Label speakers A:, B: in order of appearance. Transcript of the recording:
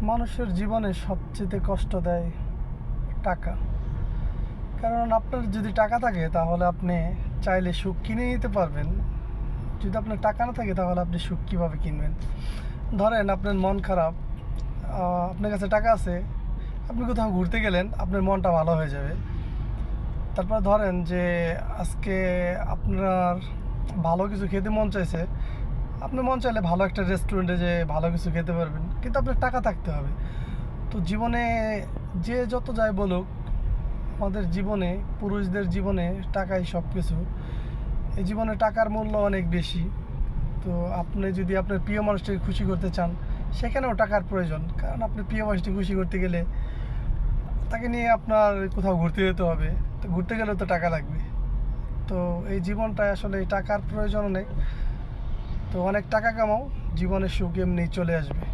A: মানুষের জীবনে সবচেয়ে কষ্ট দেয় টাকা। কারণ আপনার যদি টাকা থাকে তাহলে আপনি চাইলে সুখ কিনে নিতে পারবেন। যদি আপনার টাকা না থাকে তাহলে আপনি সুখ কীভাবে কিনবেন? ধরেন আপনার মন খারাপ, আপনার কাছে টাকা আছে, আপনি কোথাও ঘুরতে গেলেন, আপনার মনটা ভালো হয়ে যাবে। তারপর ধরেন যে আজকে আপনার ভালো কিছু খেতে মন চাইছে, আপনি মন চাইলে ভালো একটা রেস্টুরেন্টে যেয়ে ভালো কিছু খেতে পারবেন, কিন্তু আপনার টাকা থাকতে হবে। তো জীবনে যে যত যাই বলুক, আমাদের জীবনে, পুরুষদের জীবনে টাকাই সব কিছু। এই জীবনে টাকার মূল্য অনেক বেশি। তো আপনি যদি আপনার প্রিয় মানুষটাকে খুশি করতে চান, সেখানেও টাকার প্রয়োজন। কারণ আপনি প্রিয় মানুষটি খুশি করতে গেলে তাকে নিয়ে আপনার কোথাও ঘুরতে যেতে হবে, তো ঘুরতে গেলেও তো টাকা লাগবে। তো এই জীবনটায় আসলে এই টাকার প্রয়োজন অনেক। তো অনেক টাকা কামাও, জীবনের সুখ এমনি চলে আসবে।